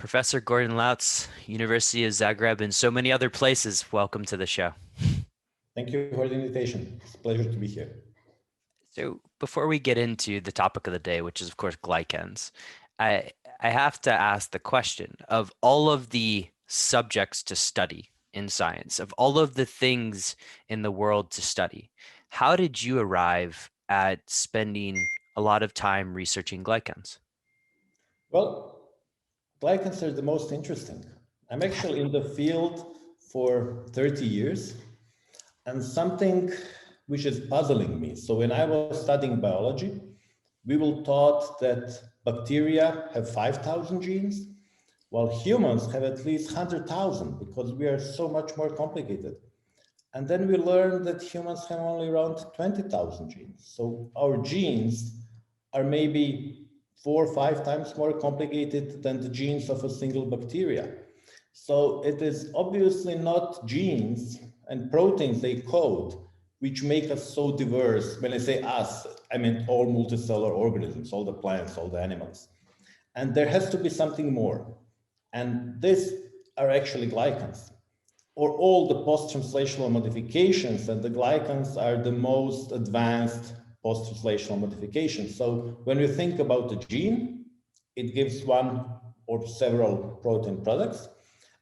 Professor Gordan Lauc, University of Zagreb, and so many other places. Welcome to the show. Thank you for the invitation. It's a pleasure to be here. So before we get into the topic of the day, which is of course glycans, I I have to ask the question of all of the subjects to study in science, of all of the things in the world to study, how did you arrive at spending a lot of time researching glycans? Well, glycans are the most interesting. I'm actually in the field for 30 years, and something which is puzzling me. So when I was studying biology, we were taught that bacteria have 5,000 genes, while humans have at least 100,000 because we are so much more complicated. And then we learned that humans have only around 20,000 genes. So our genes are maybe 4 or 5 times more complicated than the genes of a single bacteria. So it is obviously not genes and proteins they code which make us so diverse. When I say us, I mean all multicellular organisms, all the plants, all the animals. And there has to be something more. And these are actually glycans, or all the post-translational modifications, and the glycans are the most advanced post-translational modifications. So when you think about the gene, it gives one or several protein products,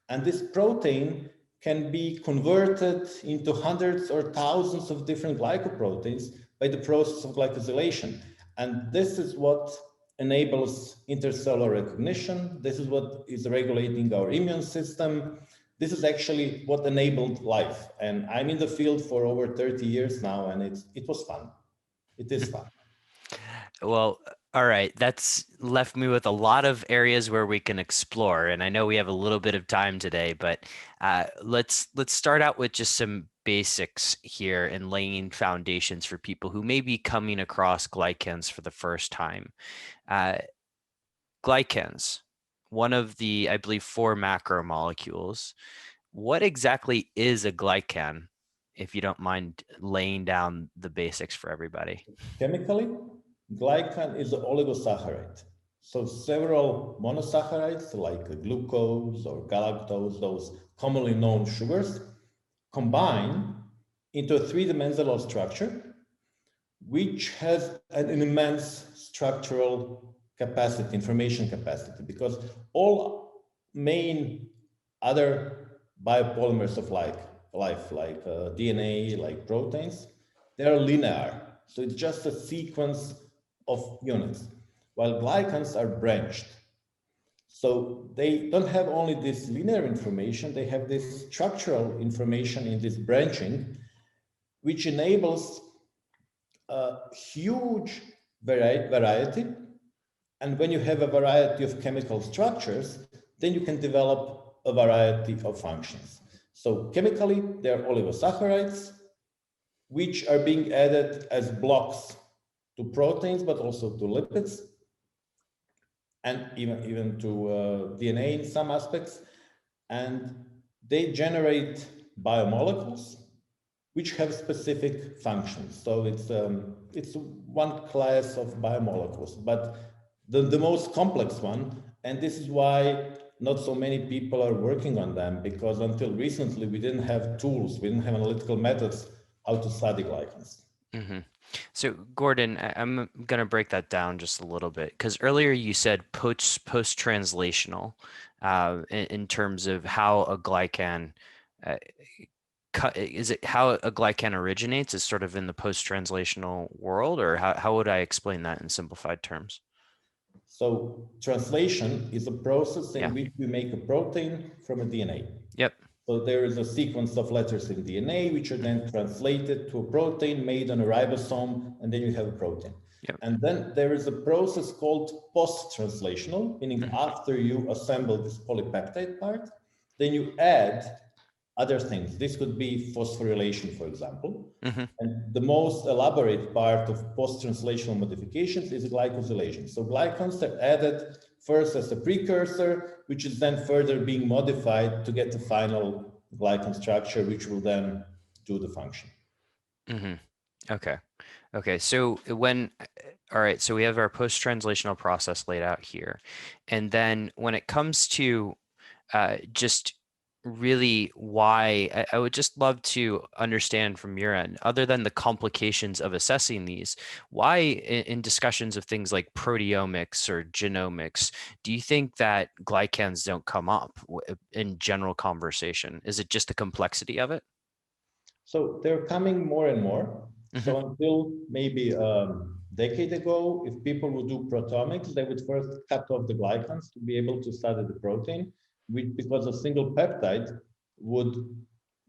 and this protein can be converted into hundreds or thousands of different glycoproteins by the process of glycosylation. And this is what enables intercellular recognition. This is what is regulating our immune system. This is actually what enabled life. And I'm in the field for over 30 years now, and it was fun. It is fun. Well, all right. That's left me with a lot of areas where we can explore, and I know we have a little bit of time today, but let's start out with just some basics here and laying foundations for people who may be coming across glycans for the first time. Uh, Glycans, one of the, I believe, four macromolecules. What exactly is a glycan, if you don't mind laying down the basics for everybody? Chemically, glycan is an oligosaccharide. So several monosaccharides like glucose or galactose, those commonly known sugars, combine into a three-dimensional structure, which has an immense structural capacity, information capacity, because all main other biopolymers of life like DNA, like proteins, they're linear. So it's just a sequence of units, while glycans are branched. So they don't have only this linear information, they have this structural information in this branching, which enables a huge variety. And when you have a variety of chemical structures, then you can develop a variety of functions. So chemically, they're oligosaccharides, which are being added as blocks to proteins, but also to lipids, and even to DNA in some aspects. And they generate biomolecules, which have specific functions. So it's one class of biomolecules, but the most complex one, and this is why not so many people are working on them, because until recently we didn't have tools, we didn't have analytical methods how to study glycans. Mm-hmm. So, Gordon, I'm going to break that down just a little bit because earlier you said post-translational in terms of how a glycan uh, is it how a glycan originates is sort of in the post-translational world, or how would I explain that in simplified terms? So translation is a process Yeah. in which we make a protein from a DNA. Yep. So there is a sequence of letters in DNA, which are then translated to a protein made on a ribosome, and then you have a protein. Yep. And then there is a process called post-translational, meaning after you assemble this polypeptide part, then you add other things. This could be phosphorylation, for example. And the most elaborate part of post-translational modifications is glycosylation. So glycans are added first as a precursor, which is then further being modified to get the final glycan structure, which will then do the function. Okay. Okay, so all right, so we have our post-translational process laid out here. And then when it comes to just really why, I would just love to understand from your end, other than the complications of assessing these, why in discussions of things like proteomics or genomics, do you think that glycans don't come up in general conversation? Is it just the complexity of it? So they're coming more and more. Hmm. So until maybe a decade ago, if people would do proteomics, they would first cut off the glycans to be able to study the protein, which, because a single peptide would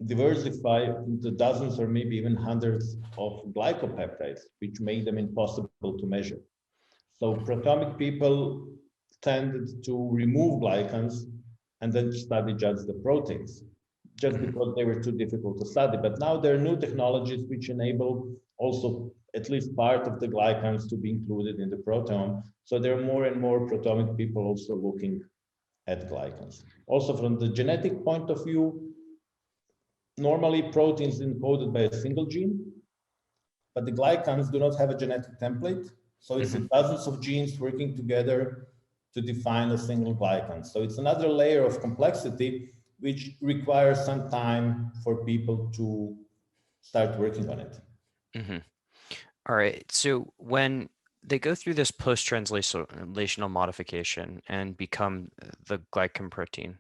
diversify into dozens or maybe even hundreds of glycopeptides, which made them impossible to measure. So proteomic people tended to remove glycans and then study just the proteins, just Hmm. because they were too difficult to study. But now there are new technologies which enable also at least part of the glycans to be included in the proteome. So there are more and more proteomic people also looking at glycans. Also from the genetic point of view, normally proteins encoded by a single gene, but the glycans do not have a genetic template. So it's Hmm. dozens of genes working together to define a single glycan. So it's another layer of complexity, which requires some time for people to start working on it. Hmm. All right. So when they go through this post-translational modification and become the glycan protein,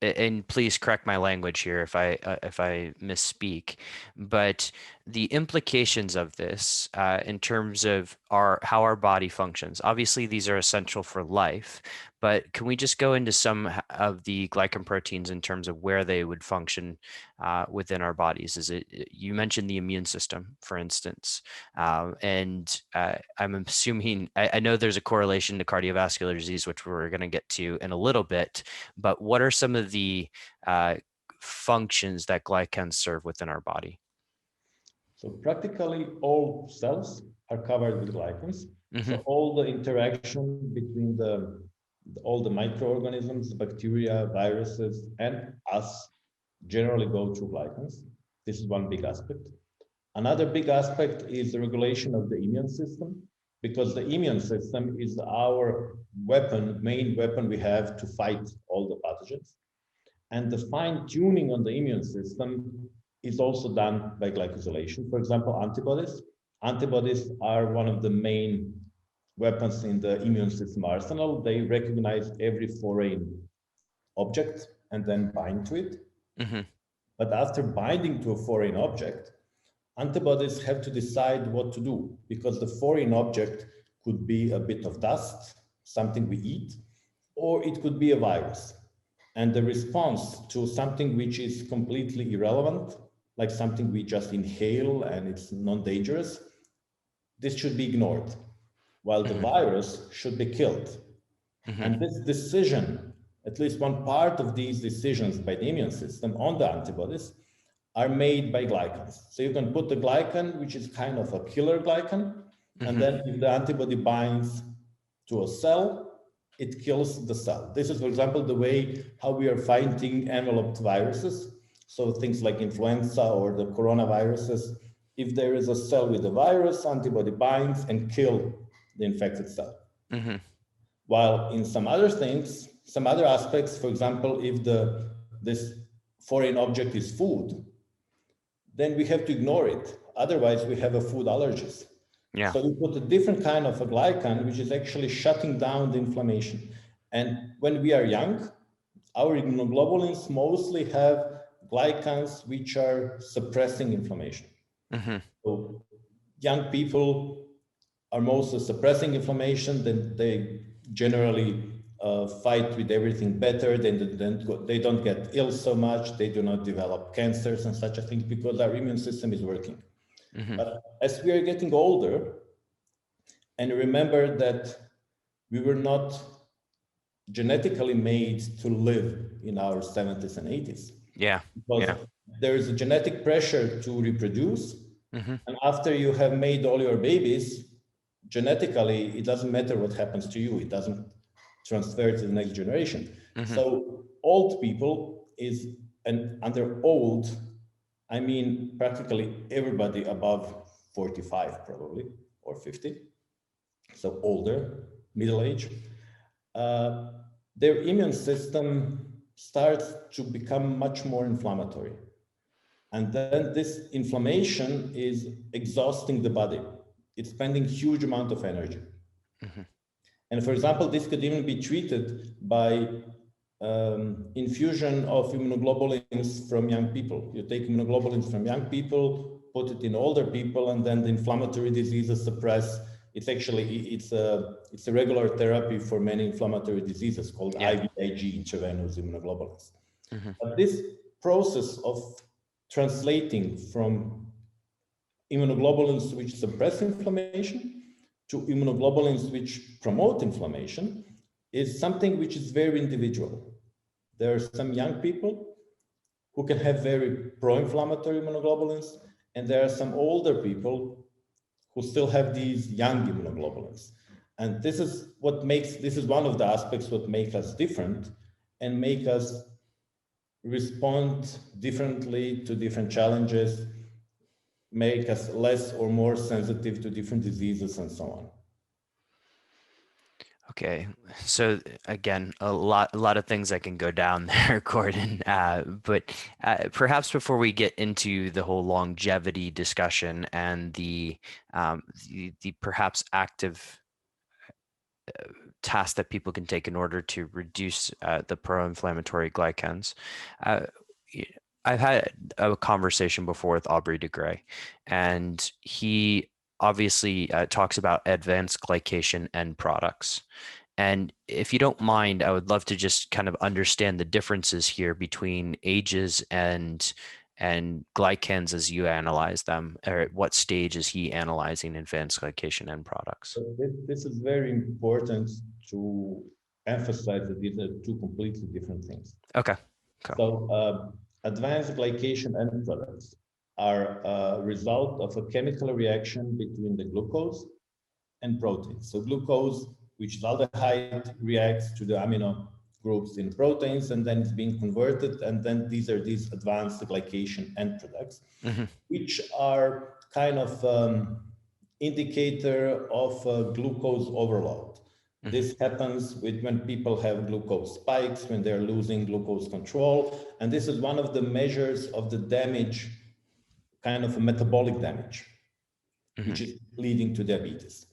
and please correct my language here if I misspeak, but the implications of this in terms of how our body functions. Obviously, these are essential for life, but can we just go into some of the glycan proteins in terms of where they would function within our bodies? Is it you mentioned the immune system, for instance, and I'm assuming I know there's a correlation to cardiovascular disease, which we're going to get to in a little bit, but what are some of the uh, functions that glycans serve within our body? So practically all cells are covered with glycans. Hmm. So all the interaction between all the microorganisms, bacteria, viruses, and us generally go through glycans. This is one big aspect. Another big aspect is the regulation of the immune system, because the immune system is our main weapon we have to fight all the pathogens. And the fine tuning on the immune system is also done by glycosylation. For example, antibodies. Antibodies are one of the main weapons in the immune system arsenal. They recognize every foreign object and then bind to it. Hmm. But after binding to a foreign object, antibodies have to decide what to do, because the foreign object could be a bit of dust, something we eat, or it could be a virus. And the response to something which is completely irrelevant, like something we just inhale and it's non-dangerous, this should be ignored, while the Hmm. virus should be killed. Hmm. And this decision, at least one part of these decisions by the immune system on the antibodies, are made by glycans. So you can put the glycan, which is kind of a killer glycan, and Hmm. then if the antibody binds to a cell, it kills the cell. This is, for example, the way how we are fighting enveloped viruses. So things like influenza or the coronaviruses, if there is a cell with a virus, antibody binds and kill the infected cell. Hmm. While in some other things, some other aspects, for example, if this foreign object is food, then we have to ignore it. Otherwise, we have a food allergies. Yeah. So we put a different kind of a glycan, which is actually shutting down the inflammation. And when we are young, our immunoglobulins mostly have glycans which are suppressing inflammation. Hmm. So young people are mostly suppressing inflammation, then they generally fight with everything better, they don't get ill so much, they do not develop cancers and such a thing because our immune system is working. Hmm. But as we are getting older, and remember that we were not genetically made to live in our 70s and 80s, Yeah. Yeah. because there is a genetic pressure to reproduce. Hmm. And after you have made all your babies, genetically, it doesn't matter what happens to you. It doesn't transfer to the next generation. Hmm. So old people is, and under old, I mean, practically everybody above 45 probably, or 50, so older, middle age, uh, their immune system starts to become much more inflammatory. And then this inflammation is exhausting the body. It's spending huge amount of energy. Mm-hmm. And for example, this could even be treated by infusion of immunoglobulins from young people. You take immunoglobulins from young people, put it in older people, and then the inflammatory diseases suppress. It's actually, it's a regular therapy for many inflammatory diseases called Yeah. IVIG, intravenous immunoglobulins. Mm-hmm. But this process of translating from immunoglobulins which suppress inflammation to immunoglobulins which promote inflammation is something which is very individual. There are some young people who can have very pro-inflammatory immunoglobulins, and there are some older people who still have these young immunoglobulins. And this is one of the aspects what make us different and make us respond differently to different challenges, make us less or more sensitive to different diseases and so on. Okay, so again, a lot of things that can go down there, Gordon. But perhaps before we get into the whole longevity discussion and the perhaps active tasks that people can take in order to reduce the pro-inflammatory glycans. Uh, I've had a conversation before with Aubrey de Grey, and he obviously talks about advanced glycation end products. And if you don't mind, I would love to just kind of understand the differences here between ages and glycans as you analyze them, or at what stage is he analyzing advanced glycation end products? So this is very important to emphasize that these are two completely different things. Okay. Cool. So advanced glycation end products are a result of a chemical reaction between the glucose and proteins. So glucose, which is aldehyde, reacts to the amino groups in proteins, and then it's being converted, and then these are these advanced glycation end products, Mm-hmm. which are kind of indicator of glucose overload. Mm-hmm. This happens when people have glucose spikes, when they're losing glucose control, and this is one of the measures of the damage, kind of a metabolic damage, Mm-hmm. which is leading to diabetes.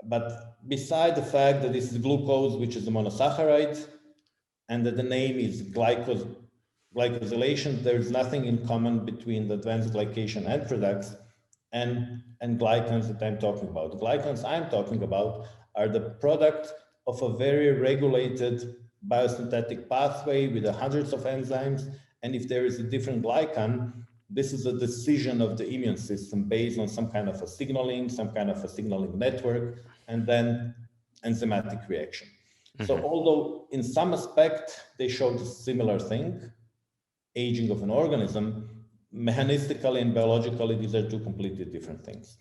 But beside the fact that this is glucose, which is a monosaccharide, and that the name is glycosylation, there's nothing in common between the advanced glycation end products and glycans that I'm talking about. The glycans I'm talking about are the product of a very regulated biosynthetic pathway with hundreds of enzymes. And if there is a different glycan, this is a decision of the immune system based on some kind of a signaling, network, and then enzymatic reaction. So Mm-hmm. although in some aspect they showed a similar thing, aging of an organism, mechanistically and biologically, these are two completely different things.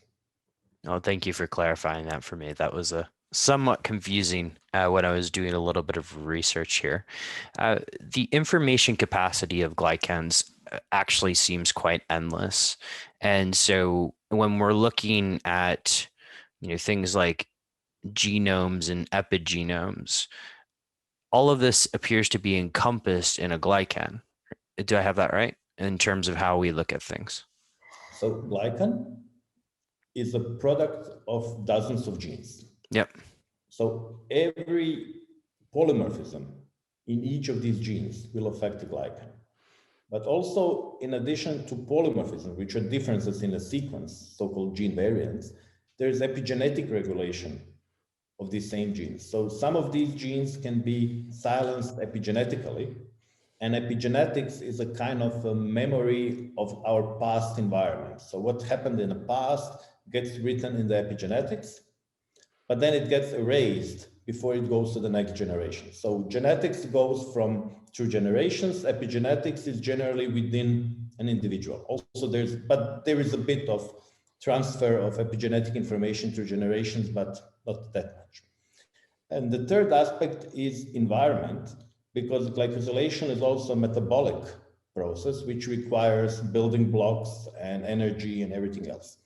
Oh, thank you for clarifying that for me. That was a somewhat confusing when I was doing a little bit of research here. The information capacity of glycans actually seems quite endless. And so when we're looking at, things like genomes and epigenomes, all of this appears to be encompassed in a glycan. Do I have that right in terms of how we look at things? So glycan is a product of dozens of genes. Yep. So every polymorphism in each of these genes will affect the glycan. But also, in addition to polymorphism, which are differences in a sequence, so-called gene variants, there's epigenetic regulation of these same genes. So some of these genes can be silenced epigenetically, and epigenetics is a kind of a memory of our past environment. So what happened in the past gets written in the epigenetics, but then it gets erased before it goes to the next generation. So genetics goes through generations. Epigenetics is generally within an individual. Also, there is a bit of transfer of epigenetic information through generations, but not that much. And the third aspect is environment, because glycosylation is also a metabolic process, which requires building blocks and energy and everything else.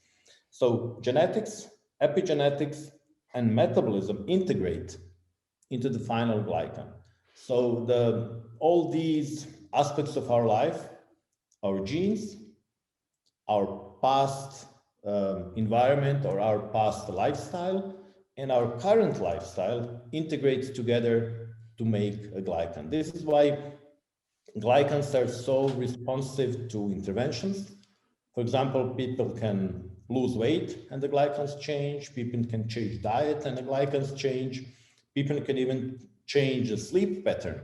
So genetics, epigenetics, and metabolism integrate into the final glycan. So all these aspects of our life, our genes, our past environment or our past lifestyle, and our current lifestyle integrate together to make a glycan. This is why glycans are so responsive to interventions. For example, people can lose weight and the glycans change. People can change diet and the glycans change. People can even change the sleep pattern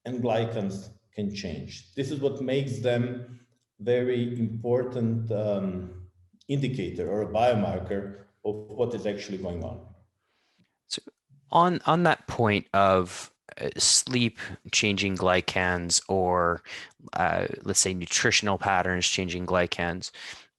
and glycans can change. This is what makes them very important indicator or a biomarker of what is actually going on. So on that point of sleep changing glycans or let's say nutritional patterns changing glycans,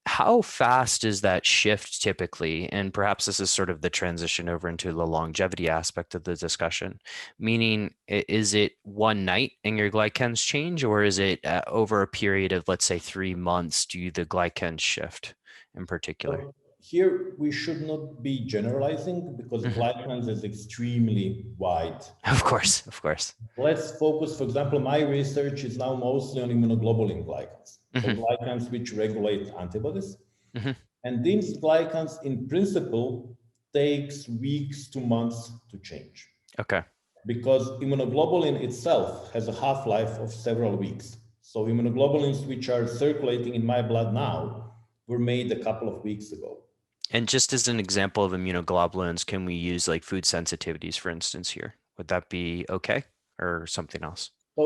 how fast is that shift typically? And perhaps this is sort of the transition over into the longevity aspect of the discussion. Meaning, is it one night and your glycans change, or is it over a period of, let's say, 3 months, do the glycans shift in particular? So here we should not be generalizing because Mhm. glycans is extremely wide. Of course, of course. Let's focus, for example, my research is now mostly on immunoglobulin glycans. So Hmm. glycans which regulate antibodies. Hmm. And these glycans in principle takes weeks to months to change Okay. because immunoglobulin itself has a half-life of several weeks. So immunoglobulins which are circulating in my blood now were made a couple of weeks ago. And just as an example of immunoglobulins, can we use like food sensitivities, for instance, here? Would that be okay or something else? So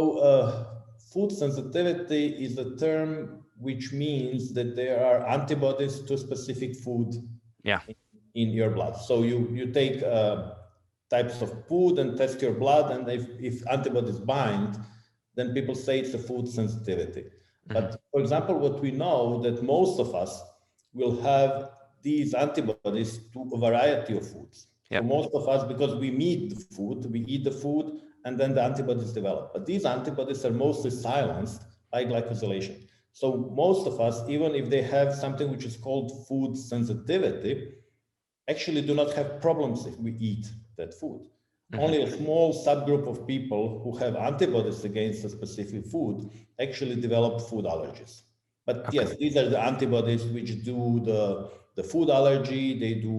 food sensitivity is a term which means that there are antibodies to specific food Yeah. in your blood. So you take types of food and test your blood, and if antibodies bind, then people say it's a food sensitivity. Hmm. But for example, what we know that most of us will have these antibodies to a variety of foods. So Yep. most of us, because we eat the food, and then the antibodies develop. But these antibodies are mostly silenced by glycosylation. So most of us, even if they have something which is called food sensitivity, actually do not have problems if we eat that food. Hmm. Only a small subgroup of people who have antibodies against a specific food actually develop food allergies. But Okay. yes, these are the antibodies which do the food allergy, they do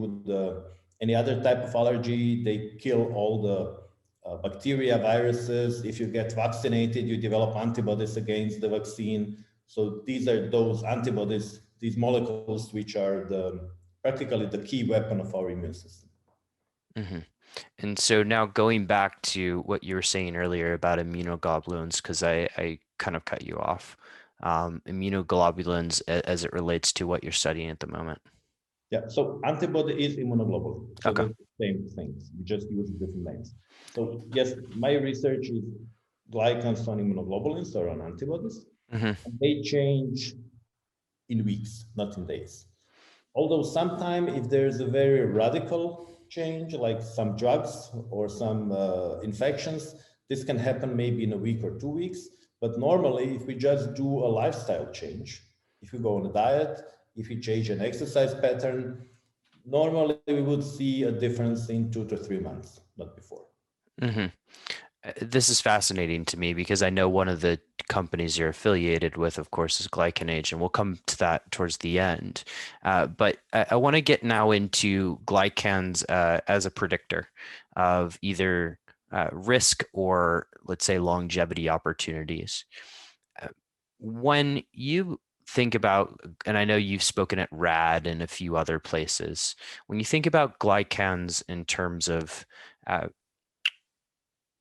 any other type of allergy, they kill all the bacteria, viruses. If you get vaccinated, you develop antibodies against the vaccine. So these are those antibodies, these molecules, which are practically the key weapon of our immune system. Hmm. And so now going back to what you were saying earlier about immunoglobulins, because I kind of cut you off. Immunoglobulins as it relates to what you're studying at the moment. Yeah, so antibody is immunoglobulin. So Okay. they're the same things. We just use different names. So yes, my research is glycans on immunoglobulins or on antibodies. Hmm. And they change in weeks, not in days. Although sometimes if there's a very radical change, like some drugs or some infections, this can happen maybe in a week or 2 weeks. But normally, if we just do a lifestyle change, if we go on a diet, if we change an exercise pattern, normally we would see a difference in 2 to 3 months, not before. Hmm. This is fascinating to me because I know one of the companies you're affiliated with, of course, is Glycanage, and we'll come to that towards the end. But I want to get now into glycans as a predictor of either risk or, let's say, longevity opportunities. Uh, When you think about, and I know you've spoken at RAD and a few other places, when you think about glycans in terms of uh,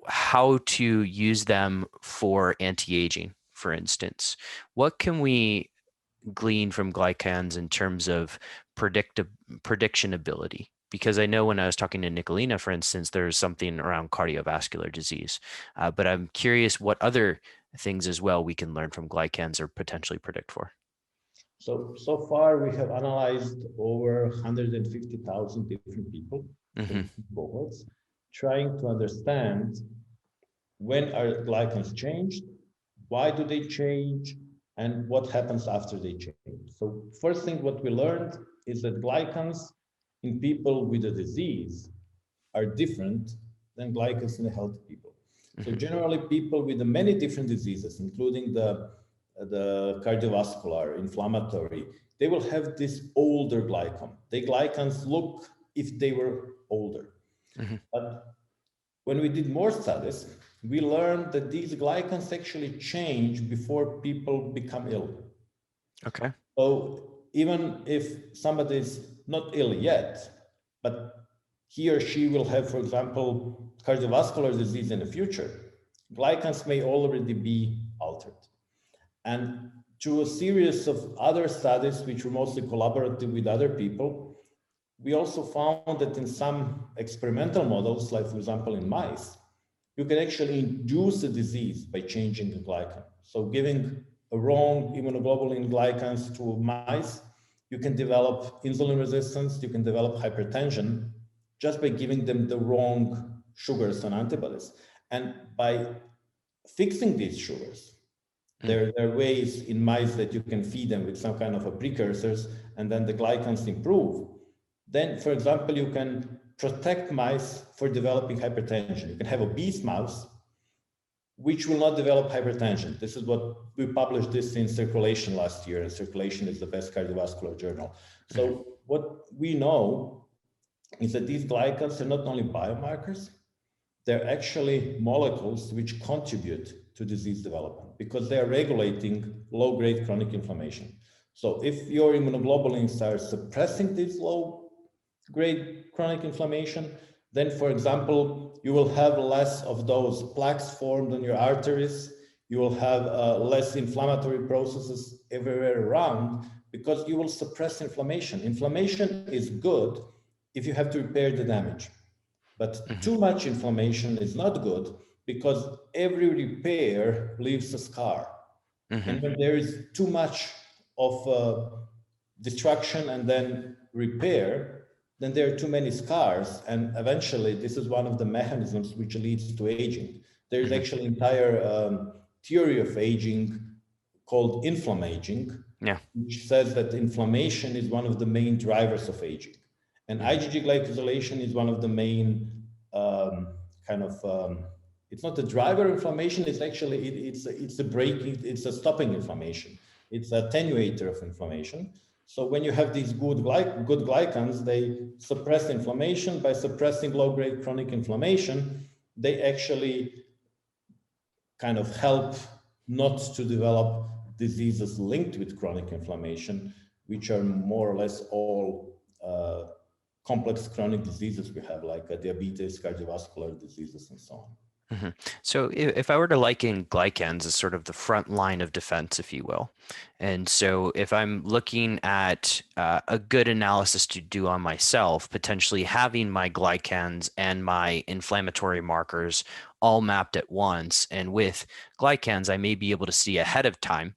how to use them for anti-aging, for instance. What can we glean from glycans in terms of predictive prediction ability? Because I know when I was talking to Nicolina, for instance, there's something around cardiovascular disease. But I'm curious what other things as well we can learn from glycans or potentially predict for. So far, we have analyzed over 150,000 different people in Hmm. different cohorts, trying to understand when are glycans changed, why do they change, and what happens after they change. So first thing what we learned is that glycans in people with a disease are different than glycans in the healthy people. So generally people with the many different diseases, including the cardiovascular, inflammatory, they will have this older glycan. The glycans look if they were older. But when we did more studies, we learned that these glycans actually change before people become ill. Okay. So even if somebody is not ill yet, but he or she will have, for example, cardiovascular disease in the future, glycans may already be altered. And through a series of other studies, which were mostly collaborative with other people, we also found that in some experimental models, like for example in mice, you can actually induce a disease by changing the glycan. So giving a wrong immunoglobulin glycans to mice, you can develop insulin resistance, you can develop hypertension just by giving them the wrong sugars and antibodies. And by fixing these sugars, there are ways in mice that you can feed them with some kind of a precursors, and then the glycans improve. Then, for example, you can protect mice for developing hypertension. You can have obese mouse, which will not develop hypertension. This is what we published this in Circulation last year, and Circulation is the best cardiovascular journal. So what we know is that these glycans are not only biomarkers, they're actually molecules which contribute to disease development because they are regulating low-grade chronic inflammation. So if your immunoglobulins are suppressing this low-grade chronic inflammation, then, for example, you will have less of those plaques formed on your arteries. You will have less inflammatory processes everywhere around because you will suppress inflammation. Inflammation is good if you have to repair the damage. But too much inflammation is not good because every repair leaves a scar. And when there is too much of destruction and then repair, then there are too many scars. And eventually, this is one of the mechanisms which leads to aging. There is actually an entire theory of aging called inflammaging, which says that inflammation is one of the main drivers of aging. And IgG glycosylation is one of the main it's not the driver of inflammation, it's actually, it's a breaking, it's a stopping inflammation. It's an attenuator of inflammation. So when you have these good glycans, they suppress inflammation. By suppressing low-grade chronic inflammation, they actually kind of help not to develop diseases linked with chronic inflammation, which are more or less all complex chronic diseases we have, like diabetes, cardiovascular diseases, and so on. So if I were to liken glycans as sort of the front line of defense, if you will, and so if I'm looking at a good analysis to do on myself, potentially having my glycans and my inflammatory markers all mapped at once, and with glycans, I may be able to see ahead of time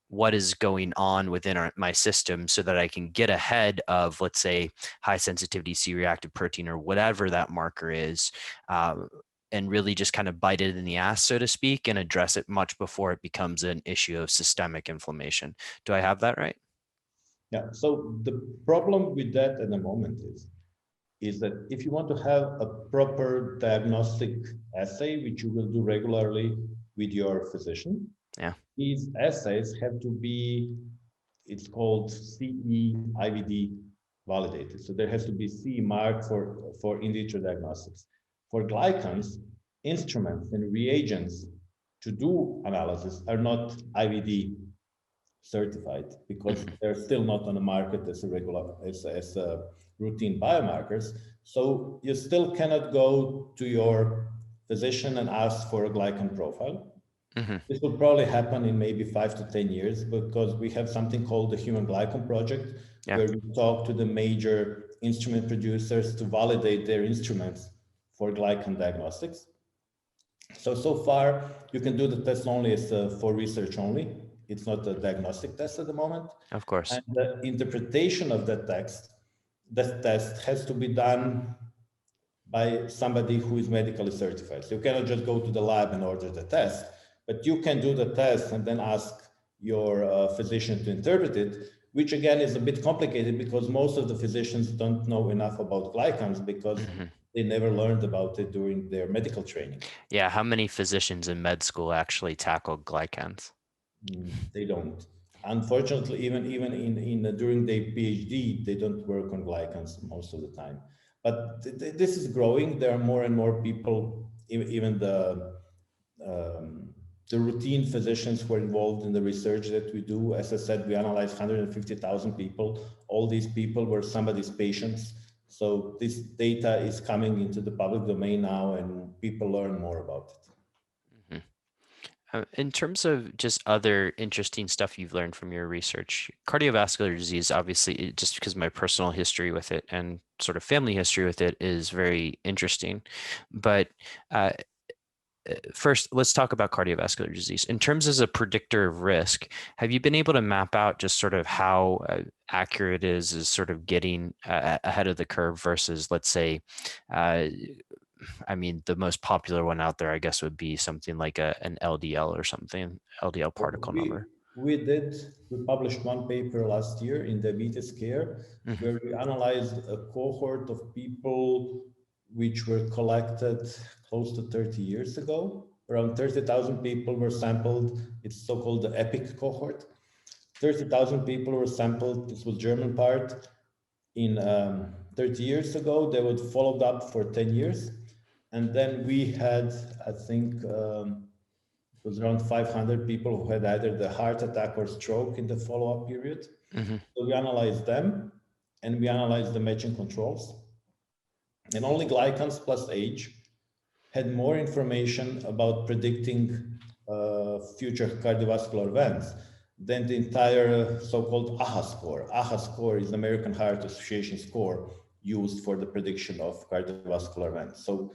what is going on within my system so that I can get ahead of, let's say, high sensitivity C-reactive protein or whatever that marker is, and really just kind of bite it in the ass, so to speak, and address it much before it becomes an issue of systemic inflammation. Do I have that right? Yeah, so the problem with that at the moment is that if you want to have a proper diagnostic assay, which you will do regularly with your physician, these assays have to be, it's called CE-IVD validated. So there has to be CE mark for in vitro diagnostics. For glycans, instruments and reagents to do analysis are not IVD certified because they're still not on the market as a routine biomarkers. So you still cannot go to your physician and ask for a glycan profile. This will probably happen in maybe 5 to 10 years because we have something called the Human Glycan Project, where we talk to the major instrument producers to validate their instruments for glycan diagnostics. So far, you can do the test only as for research only. It's not a diagnostic test at the moment. Of course. And the interpretation of that test has to be done by somebody who is medically certified. So you cannot just go to the lab and order the test. But you can do the test and then ask your physician to interpret it, which again is a bit complicated because most of the physicians don't know enough about glycans because Hmm. they never learned about it during their medical training. Yeah, how many physicians in med school actually tackle glycans? They don't. Unfortunately, even in during their PhD, they don't work on glycans most of the time. But this is growing. There are more and more people, even um, the routine physicians who are involved in the research that we do. As I said, we analyze 150,000 people. All these people were somebody's patients. So this data is coming into the public domain now, and people learn more about it. Mhm. In terms of just other interesting stuff you've learned from your research, cardiovascular disease, obviously, just because my personal history with it and sort of family history with it is very interesting. But uh, first, let's talk about cardiovascular disease. In terms as a predictor of risk, have you been able to map out just sort of how accurate it is sort of getting ahead of the curve versus, let's say, uh, I mean, the most popular one out there, I guess, would be something like an LDL or something, LDL particle We number. we did we published one paper last year in Diabetes Care Hmm. where we analyzed a cohort of people which were collected close to 30 years ago. Around 30,000 people were sampled. It's so-called the EPIC cohort. 30,000 people were sampled. This was German part in 30 years ago. They were followed up for 10 years. And then we had, I think, it was around 500 people who had either the heart attack or stroke in the follow-up period. Hmm. So we analyzed them and we analyzed the matching controls. And only glycans plus age had more information about predicting future cardiovascular events than the entire so-called AHA score. AHA score is the American Heart Association score used for the prediction of cardiovascular events. So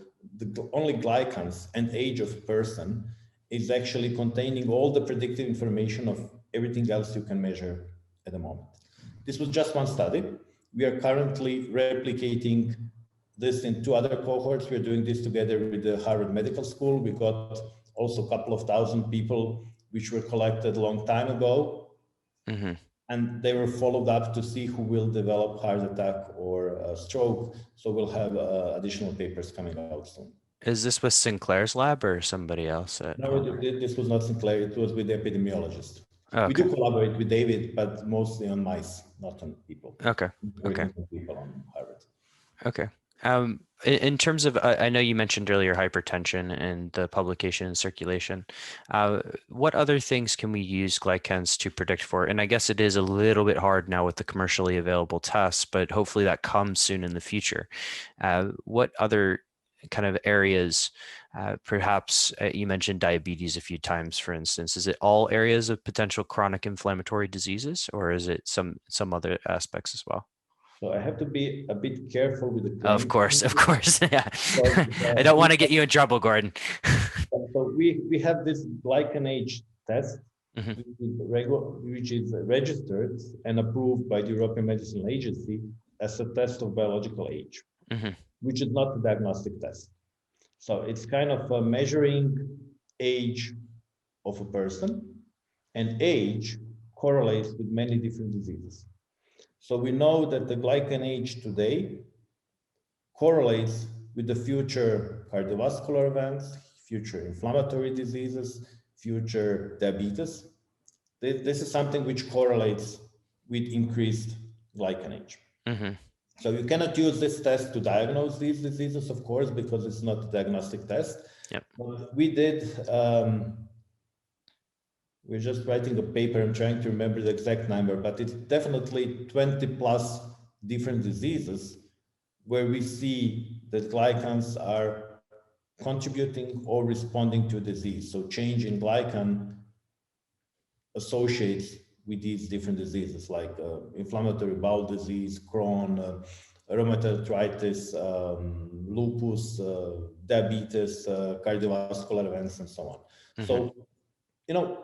only glycans and age of person is actually containing all the predictive information of everything else you can measure at the moment. This was just one study. We are currently replicating this in two other cohorts. We're doing this together with the Harvard Medical School. We got also a couple of thousand people which were collected a long time ago, Hmm. and they were followed up to see who will develop heart attack or stroke. So we'll have additional papers coming out soon. Is this with Sinclair's lab or somebody else at No, home? this was not Sinclair. It was with the epidemiologist. We do Okay. collaborate with David, but mostly on mice, not on people. Okay. Okay. Working on people on Harvard. Okay. In terms of, I know you mentioned earlier hypertension and the publication and circulation. What other things can we use glycans to predict for? And I guess it is a little bit hard now with the commercially available tests, but hopefully that comes soon in the future. What other kind of areas, perhaps you mentioned diabetes a few times, for instance. Is it all areas of potential chronic inflammatory diseases, or is it some other aspects as well? So I have to be a bit careful with the Of claims. course, of course. Yeah. Because, I don't we want to get you in trouble, Gordon. so we have this Glycan age test, Hmm. which is registered and approved by the European Medicine Agency as a test of biological age, Hmm. which is not a diagnostic test. So it's kind of measuring age of a person, and age correlates with many different diseases. So we know that the Glycan age today correlates with the future cardiovascular events, future inflammatory diseases, future diabetes. This is something which correlates with increased glycan age. Hmm. So you cannot use this test to diagnose these diseases, of course, because it's not a diagnostic test. Yep. But we did, we're just writing a paper. I'm trying to remember the exact number, but it's definitely 20 plus different diseases where we see that glycans are contributing or responding to disease. So change in glycan associates with these different diseases like inflammatory bowel disease, Crohn, rheumatoid arthritis, lupus, diabetes, cardiovascular events, and so on. Hmm. So, you know,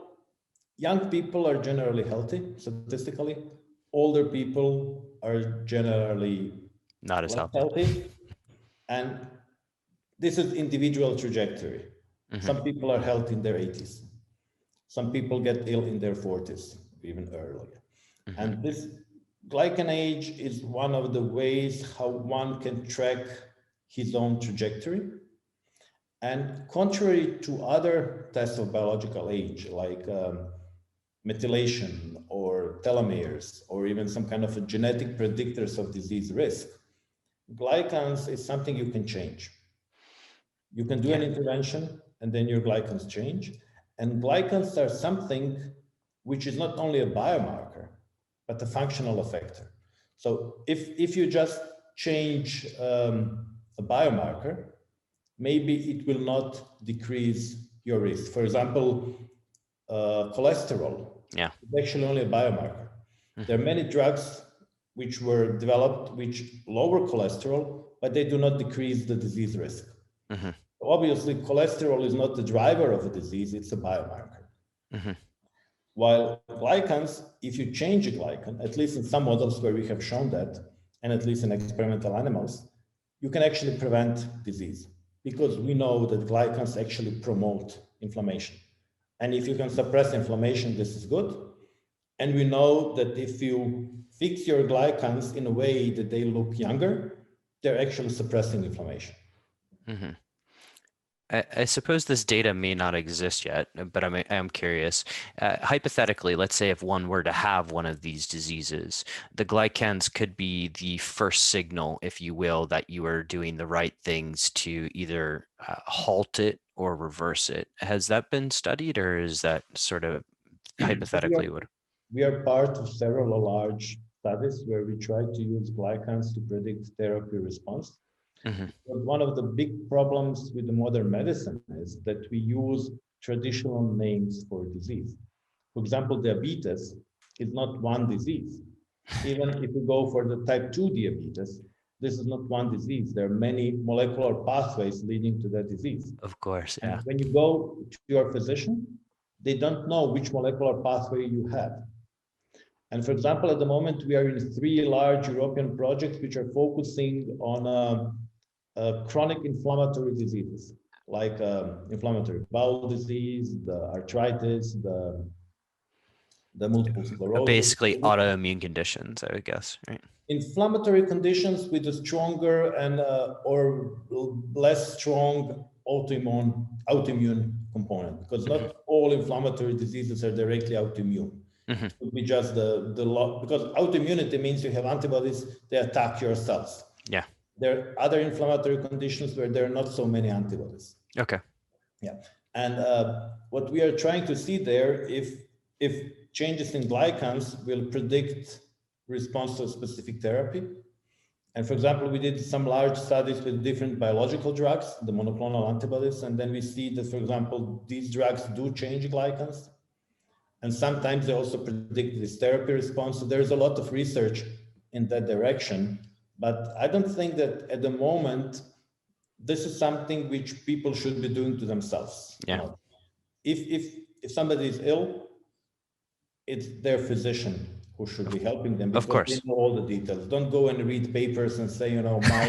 young people are generally healthy statistically. Older people are generally Not as less healthy. healthy. And this is individual trajectory. Hmm. Some people are healthy in their 80s. Some people get ill in their 40s, even earlier. Mm-hmm. And this glycan age is one of the ways how one can track his own trajectory. And contrary to other tests of biological age, like methylation or telomeres, or even some kind of a genetic predictors of disease risk, glycans is something you can change. You can do an intervention and then your glycans change. And glycans are something which is not only a biomarker, but a functional effector. So if you just change a biomarker, maybe it will not decrease your risk. For example, cholesterol is actually only a biomarker. There are many drugs which were developed which lower cholesterol, but they do not decrease the disease risk. Obviously, cholesterol is not the driver of a disease, it's a biomarker. While glycans, if you change a glycan, at least in some models where we have shown that, and at least in experimental animals, you can actually prevent disease because we know that glycans actually promote inflammation. And if you can suppress inflammation, this is good. And we know that if you fix your glycans in a way that they look younger, they're actually suppressing inflammation. I suppose this data may not exist yet, but I'm curious. Hypothetically, let's say if one were to have one of these diseases, the glycans could be the first signal, if you will, that you are doing the right things to either halt it or reverse it. Has that been studied, or is that sort of hypothetically what? We are part of several large studies where we try to use glycans to predict therapy response. But one of the big problems with the modern medicine is that we use traditional names for disease. For example, diabetes is not one disease. Even if you go for the type 2 diabetes, this is not one disease. There are many molecular pathways leading to that disease. Of course, yeah. And when you go to your physician, they don't know which molecular pathway you have. And for example, at the moment, we are in 3 large European projects which are focusing on chronic inflammatory diseases, like inflammatory bowel disease, the arthritis, the multiple sclerosis. Basically autoimmune conditions, I would guess, right? Inflammatory conditions with a stronger and or less strong autoimmune component, because not all inflammatory diseases are directly autoimmune. It would be just because autoimmunity means you have antibodies, they attack your cells. Yeah. There are other inflammatory conditions where there are not so many antibodies. Okay. Yeah. And what we are trying to see there, if changes in glycans will predict response to a specific therapy. And for example, we did some large studies with different biological drugs, the monoclonal antibodies, and then we see that, for example, these drugs do change glycans. And sometimes they also predict this therapy response. So there's a lot of research in that direction. But I don't think that at the moment, this is something which people should be doing to themselves. Yeah. You know, if somebody is ill, it's their physician who should be helping them, because they know all the details. Don't go and read papers and say, you know, my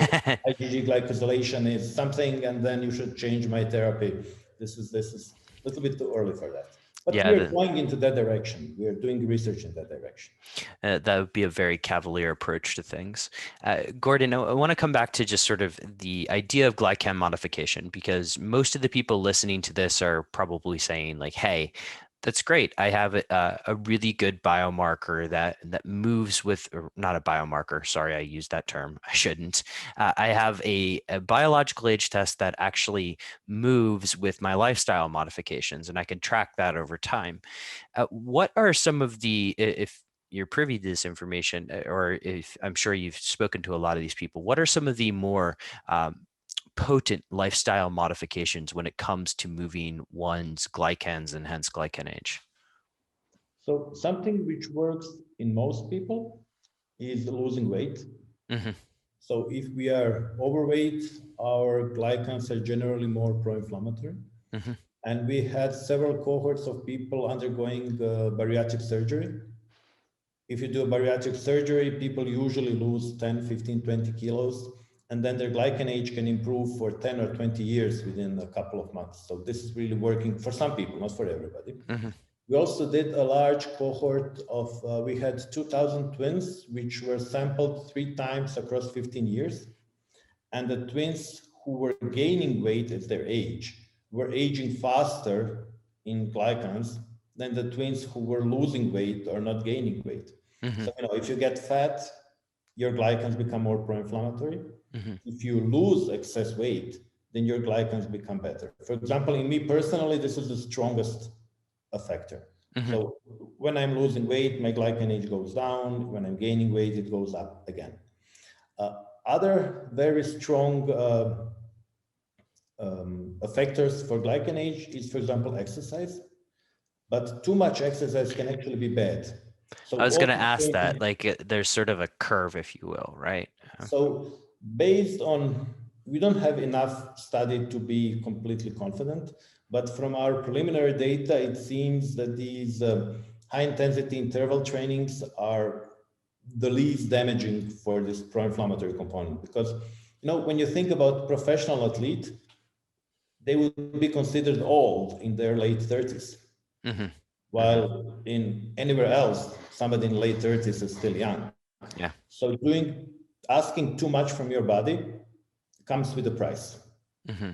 IgG glycosylation is something, and then you should change my therapy. This is a little bit too early for that. But we are going into that direction. We are doing research in that direction. That would be a very cavalier approach to things. Gordan, I want to come back to just sort of the idea of glycan modification, because most of the people listening to this are probably saying like, hey, that's great. I have a really good biomarker that moves with, or not a biomarker. Sorry, I used that term. I shouldn't. I have a biological age test that actually moves with my lifestyle modifications, and I can track that over time. What are some of the, if you're privy to this information, or if I'm sure you've spoken to a lot of these people, what are some of the more potent lifestyle modifications when it comes to moving one's glycans and hence glycan age? So something which works in most people is losing weight. So if we are overweight, our glycans are generally more pro-inflammatory. And we had several cohorts of people undergoing bariatric surgery. If you do a bariatric surgery, people usually lose 10, 15, 20 kilos. And then their glycan age can improve for 10 or 20 years within a couple of months. So this is really working for some people, not for everybody. We also did a large cohort of, we had 2,000 twins, which were sampled 3 times across 15 years. And the twins who were gaining weight at their age were aging faster in glycans than the twins who were losing weight or not gaining weight. Mm-hmm. So, if you get fat, your glycans become more pro-inflammatory. Mm-hmm. If you lose excess weight, then your glycans become better. For example, in me personally, this is the strongest effector. Mm-hmm. So when I'm losing weight, my glycan age goes down. When I'm gaining weight, it goes up again. Other very strong effectors for glycan age is, for example, exercise. But too much exercise can actually be bad. So I was going to ask that, like there's sort of a curve, if you will, right? So based on, we don't have enough study to be completely confident, but from our preliminary data, it seems that these high intensity interval trainings are the least damaging for this pro-inflammatory component. Because, when you think about professional athlete, they would be considered old in their late 30s. Mm-hmm. While in anywhere else, somebody in late 30s is still young. Yeah. So asking too much from your body comes with a price. Mm-hmm.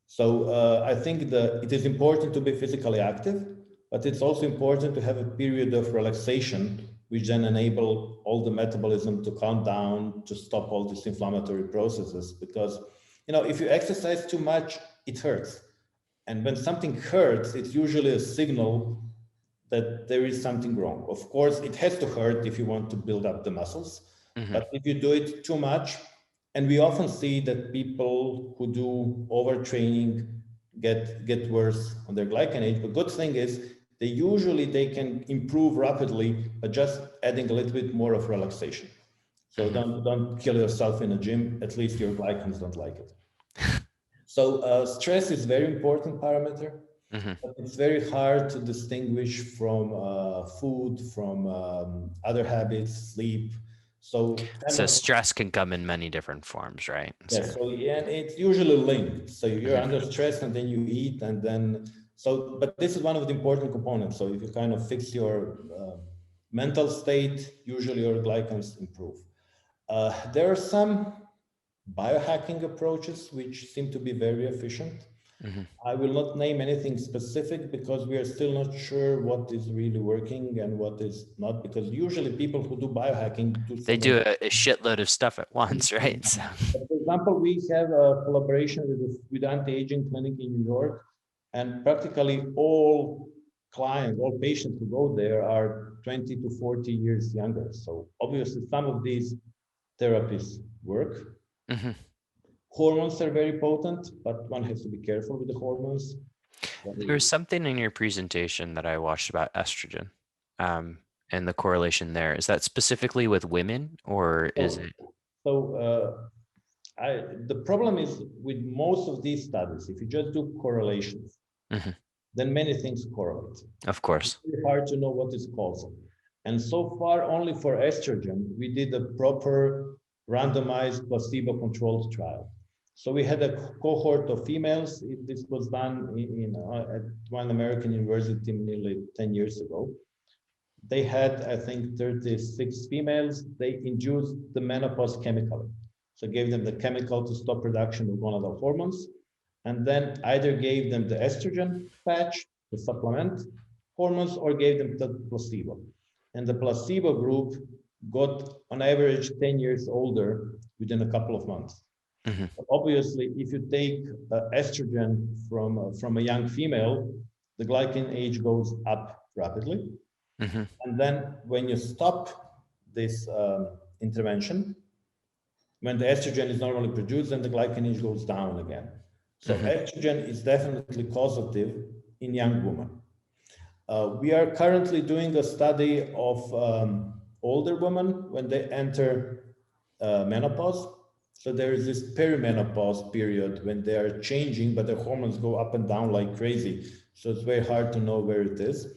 So I think it is important to be physically active, but it's also important to have a period of relaxation, which then enable all the metabolism to calm down, to stop all these inflammatory processes. Because, if you exercise too much, it hurts. And when something hurts, it's usually a signal that there is something wrong. Of course, it has to hurt if you want to build up the muscles. Mm-hmm. But if you do it too much, and we often see that people who do overtraining get worse on their glycan age. But good thing is they can improve rapidly, but just adding a little bit more of relaxation. So Mm-hmm. don't kill yourself in a gym. At least your glycans don't like it. So stress is very important parameter. Mm-hmm. But it's very hard to distinguish from food, from other habits, sleep. So Stress can come in many different forms, right? Yeah, and it's usually linked. So you're Mm-hmm. under stress and then you eat and then, but this is one of the important components. So if you kind of fix your mental state, usually your glycans improve. There are some biohacking approaches which seem to be very efficient. Mm-hmm. I will not name anything specific because we are still not sure what is really working and what is not, because usually people who do biohacking do a shitload of stuff at once, right? So. For example, we have a collaboration with anti-aging clinic in New York, and practically all patients who go there are 20 to 40 years younger. So obviously some of these therapies work. Mm-hmm. Hormones are very potent, but one has to be careful with the hormones. There was something in your presentation that I watched about estrogen, and the correlation there. Is that specifically with women, or is it? So the problem is with most of these studies, if you just do correlations, Mm-hmm. then many things correlate. Of course. It's really hard to know what is causal. And so far, only for estrogen, we did a proper randomized placebo-controlled trial. So we had a cohort of females. This was done at one American university nearly 10 years ago. They had, I think, 36 females. They induced the menopause chemically. So gave them the chemical to stop production of gonadal hormones, and then either gave them the estrogen patch, the supplement hormones, or gave them the placebo. And the placebo group got, on average, 10 years older within a couple of months. Mm-hmm. Obviously, if you take estrogen from a young female, the glycan age goes up rapidly. Mm-hmm. And then when you stop this intervention, when the estrogen is normally produced, then the glycan age goes down again. So estrogen is definitely causative in young women. We are currently doing a study of older women when they enter menopause. So there is this perimenopause period when they are changing, but their hormones go up and down like crazy. So it's very hard to know where it is.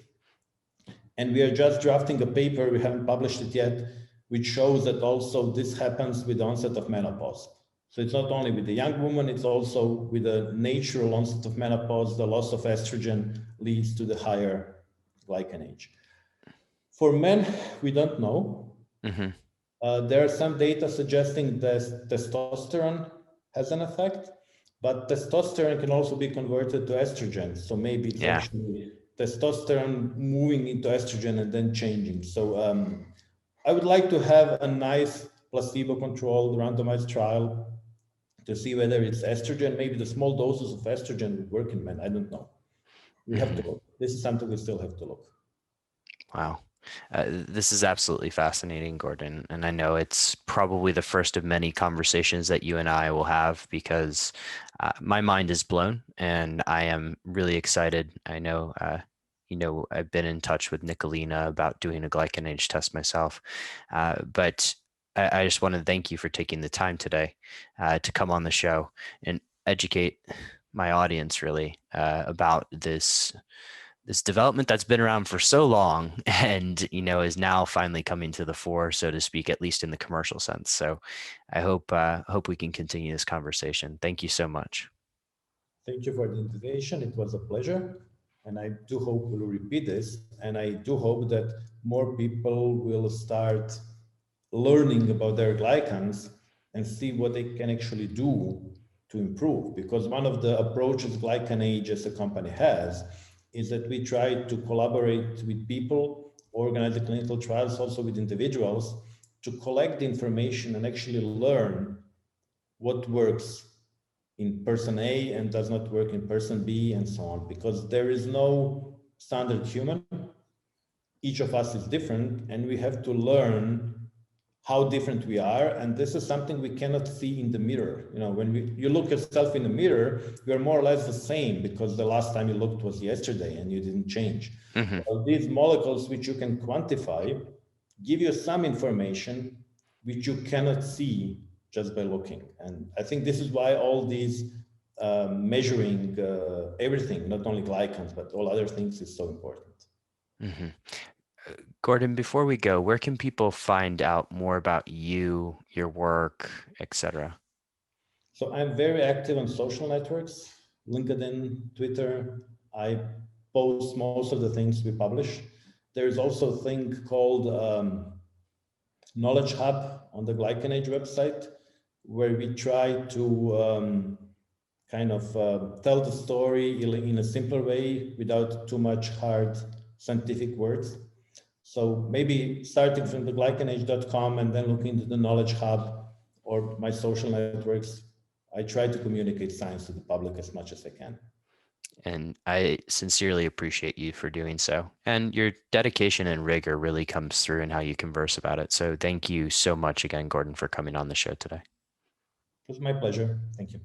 And we are just drafting a paper, we haven't published it yet, which shows that also this happens with the onset of menopause. So it's not only with the young woman, it's also with the natural onset of menopause, the loss of estrogen leads to the higher glycan age. For men, we don't know. Mm-hmm. There are some data suggesting that testosterone has an effect, but testosterone can also be converted to estrogen. So maybe it's Yeah. actually testosterone moving into estrogen and then changing. So I would like to have a nice placebo-controlled randomized trial to see whether it's estrogen. Maybe the small doses of estrogen would work in men. I don't know. We have Mm-hmm. to look. This is something we still have to look. Wow. This is absolutely fascinating, Gordan. And I know it's probably the first of many conversations that you and I will have because my mind is blown and I am really excited. I know, I've been in touch with Nicolina about doing a glycan age test myself. But I just want to thank you for taking the time today to come on the show and educate my audience really about this development that's been around for so long and is now finally coming to the fore, so to speak, at least in the commercial sense. So I hope we can continue this conversation. Thank you so much. Thank you for the invitation. It was a pleasure. And I do hope we'll repeat this. And I do hope that more people will start learning about their glycans and see what they can actually do to improve. Because one of the approaches Glycan Age as a company has is that we try to collaborate with people, organize the clinical trials also with individuals to collect the information and actually learn what works in person A and does not work in person B and so on, because there is no standard human. Each of us is different and we have to learn how different we are. And this is something we cannot see in the mirror. When you look yourself in the mirror, you're more or less the same because the last time you looked was yesterday and you didn't change. Mm-hmm. Well, these molecules, which you can quantify, give you some information which you cannot see just by looking. And I think this is why all these measuring everything, not only glycans, but all other things is so important. Mm-hmm. Gordan, before we go, where can people find out more about you, your work, etc.? So I'm very active on social networks, LinkedIn, Twitter. I post most of the things we publish. There's also a thing called Knowledge Hub on the Glycan Age website, where we try to kind of tell the story in a simpler way without too much hard scientific words. So maybe starting from the glycanage.com and then looking into the Knowledge Hub or my social networks, I try to communicate science to the public as much as I can. And I sincerely appreciate you for doing so. And your dedication and rigor really comes through in how you converse about it. So thank you so much again, Gordan, for coming on the show today. It was my pleasure. Thank you.